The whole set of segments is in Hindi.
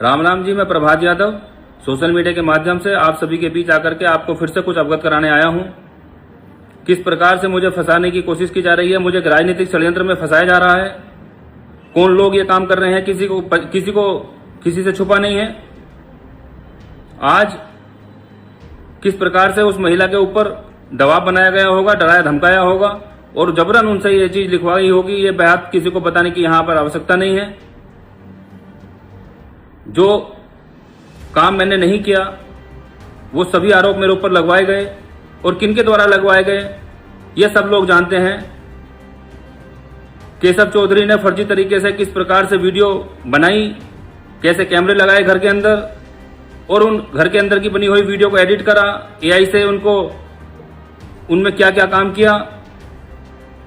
राम राम जी, मैं प्रभात यादव सोशल मीडिया के माध्यम से आप सभी के बीच आकर के आपको फिर से कुछ अवगत कराने आया हूं। किस प्रकार से मुझे फंसाने की कोशिश की जा रही है, मुझे राजनीतिक षड्यंत्र में फंसाया जा रहा है, कौन लोग ये काम कर रहे हैं, किसी से छुपा नहीं है। आज किस प्रकार से उस महिला के ऊपर दबाव बनाया गया होगा, डराया धमकाया होगा और जबरन उनसे ये चीज लिखवाई होगी, ये बात किसी को बताने की यहां पर आवश्यकता नहीं है। जो काम मैंने नहीं किया वो सभी आरोप मेरे ऊपर लगवाए गए और किनके द्वारा लगवाए गए ये सब लोग जानते हैं। केशव चौधरी ने फर्जी तरीके से किस प्रकार से वीडियो बनाई, कैसे कैमरे लगाए घर के अंदर और उन घर के अंदर की बनी हुई वीडियो को एडिट करा, एआई से उनमें क्या क्या काम किया,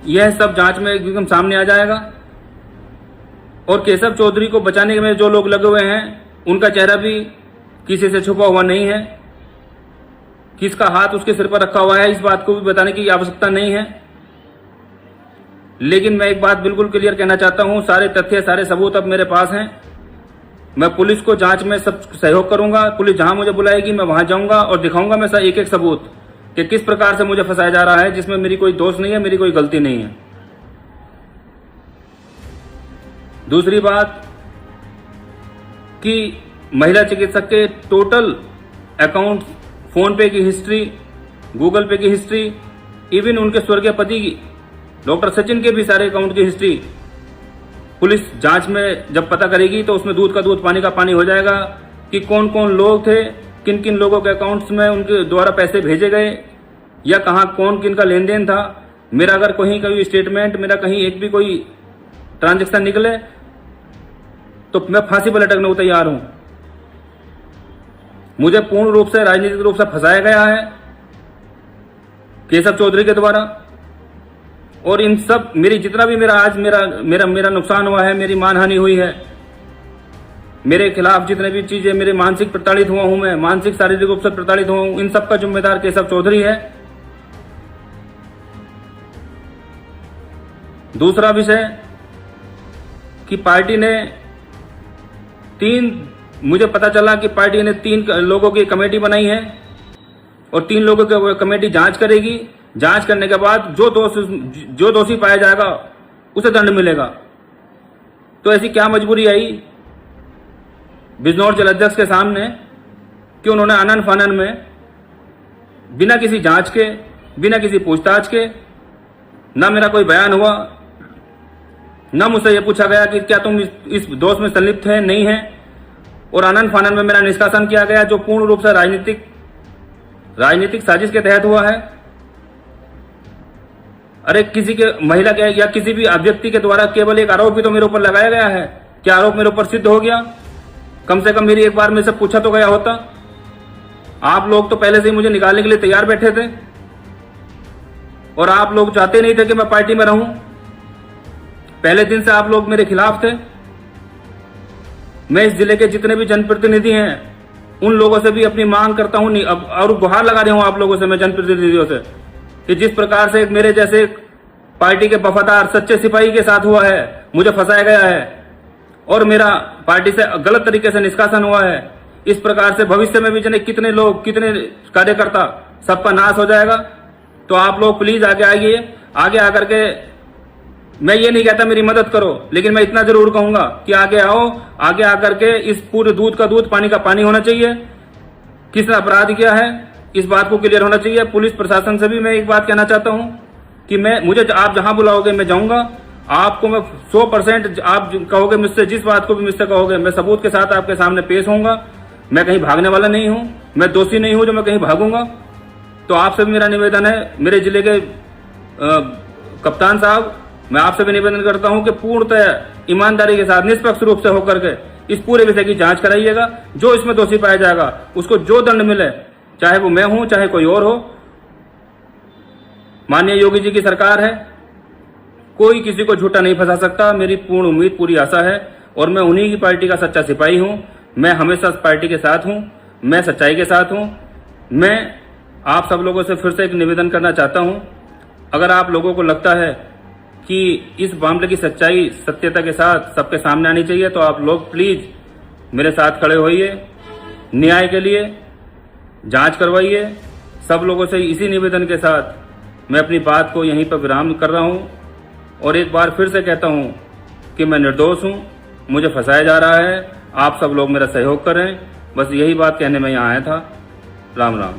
यह सब जांच में एकदम सामने आ जाएगा। और केशव चौधरी को बचाने में जो लोग लगे हुए हैं उनका चेहरा भी किसी से छुपा हुआ नहीं है, किसका हाथ उसके सिर पर रखा हुआ है इस बात को भी बताने की आवश्यकता नहीं है। लेकिन मैं एक बात बिल्कुल क्लियर कहना चाहता हूं, सारे तथ्य सारे सबूत अब मेरे पास हैं। मैं पुलिस को जांच में सब सहयोग करूंगा, पुलिस जहां मुझे बुलाएगी मैं वहां जाऊंगा और दिखाऊंगा मैं एक एक सबूत कि किस प्रकार से मुझे फंसाया जा रहा है, जिसमें मेरी कोई दोष नहीं है, मेरी कोई गलती नहीं है। दूसरी बात कि महिला चिकित्सक के टोटल अकाउंट, फोन पे की हिस्ट्री, गूगल पे की हिस्ट्री, इवन उनके स्वर्गीय पति की डॉक्टर सचिन के भी सारे अकाउंट की हिस्ट्री पुलिस जांच में जब पता करेगी तो उसमें दूध का दूध पानी का पानी हो जाएगा कि कौन कौन लोग थे, किन किन लोगों के अकाउंट्स में उनके द्वारा पैसे भेजे गए या कहां कौन किन का लेन देन था। मेरा अगर कहीं कोई स्टेटमेंट, मेरा कहीं एक भी कोई ट्रांजैक्शन निकले तो मैं फांसी पर लटकने को तैयार हूं। मुझे पूर्ण रूप से राजनीतिक रूप से फंसाया गया है केशव चौधरी के द्वारा और इन सब मेरी जितना भी मेरा नुकसान हुआ है, मेरी मानहानि हुई है, मेरे खिलाफ जितने भी चीजें, मेरे मानसिक प्रताड़ित हुआ हूं, मैं मानसिक शारीरिक रूप से प्रताड़ित हुआ हूं, इन सब का जिम्मेदार केशव चौधरी है। दूसरा विषय कि पार्टी ने मुझे पता चला कि पार्टी ने 3 लोगों की कमेटी बनाई है और 3 लोगों की कमेटी जांच करेगी। जांच करने के बाद जो दोषी पाया जाएगा उसे दंड मिलेगा। तो ऐसी क्या मजबूरी आई बिजनौर जिलाध्यक्ष के सामने कि उन्होंने आनन फानन में बिना किसी जांच के, बिना किसी पूछताछ के, ना मेरा कोई बयान हुआ, ना मुझसे यह पूछा गया कि क्या तुम इस दोष में संलिप्त है नहीं है, और आनन फानन में मेरा निष्कासन किया गया जो पूर्ण रूप से राजनीतिक साजिश के तहत हुआ है। अरे किसी के महिला के या किसी भी अभ्यर्थी के द्वारा केवल एक आरोप भी तो मेरे ऊपर लगाया गया है, क्या आरोप मेरे ऊपर सिद्ध हो गया? कम से कम मेरी एक बार मेरे से पूछा तो गया होता। आप लोग तो पहले से ही मुझे निकालने के लिए तैयार बैठे थे और आप लोग चाहते नहीं थे कि मैं पार्टी में रहूं। पहले दिन से आप लोग मेरे खिलाफ थे। मैं इस जिले के जितने भी जनप्रतिनिधि हैं उन लोगों से भी अपनी मांग करता हूं, और गुहार लगा रहा हूं आप लोगों से, मैं जनप्रतिनिधियों से, कि जिस प्रकार से मेरे जैसे पार्टी के वफादार सच्चे सिपाही के साथ हुआ है, मुझे फंसाया गया है और मेरा पार्टी से गलत तरीके से निष्कासन हुआ है, इस प्रकार से भविष्य में भी जाने कितने लोग, कितने कार्यकर्ता, सबका नाश हो जाएगा। तो आप लोग प्लीज आगे आइए। आगे आकर के, मैं ये नहीं कहता मेरी मदद करो, लेकिन मैं इतना जरूर कहूंगा कि आगे आओ। आगे आकर के इस पूरे दूध का दूध पानी का पानी होना चाहिए। किसने अपराध किया है इस बात को क्लियर होना चाहिए। पुलिस प्रशासन से भी मैं एक बात कहना चाहता हूं कि मुझे आप जहां बुलाओगे मैं जाऊंगा। आपको मैं 100% आप कहोगे मुझसे, जिस बात को भी मुझसे कहोगे मैं सबूत के साथ आपके सामने पेश होऊंगा। मैं कहीं भागने वाला नहीं हूं, मैं दोषी नहीं हूं जो मैं कहीं भागूंगा। तो आपसे भी मेरा निवेदन है, मेरे जिले के कप्तान साहब, मैं आपसे भी निवेदन करता हूं कि पूर्णतः ईमानदारी के साथ, निष्पक्ष रूप से होकर के इस पूरे विषय की जांच कराइएगा। जो इसमें दोषी पाया जाएगा उसको जो दंड मिले, चाहे वो मैं हूं चाहे कोई और हो। माननीय योगी जी की सरकार है, कोई किसी को झूठा नहीं फंसा सकता। मेरी पूर्ण उम्मीद, पूरी आशा है और मैं उन्हीं की पार्टी का सच्चा सिपाही हूं। मैं हमेशा पार्टी के साथ हूं, मैं सच्चाई के साथ हूं। मैं आप सब लोगों से फिर से एक निवेदन करना चाहता हूं, अगर आप लोगों को लगता है कि इस मामले की सच्चाई सत्यता के साथ सबके सामने आनी चाहिए तो आप लोग प्लीज मेरे साथ खड़े होइए, न्याय के लिए जांच करवाइए। सब लोगों से इसी निवेदन के साथ मैं अपनी बात को यहीं पर विराम कर रहा हूं और एक बार फिर से कहता हूं कि मैं निर्दोष हूं, मुझे फंसाया जा रहा है। आप सब लोग मेरा सहयोग करें, बस यही बात कहने में यहाँ आया था। राम राम।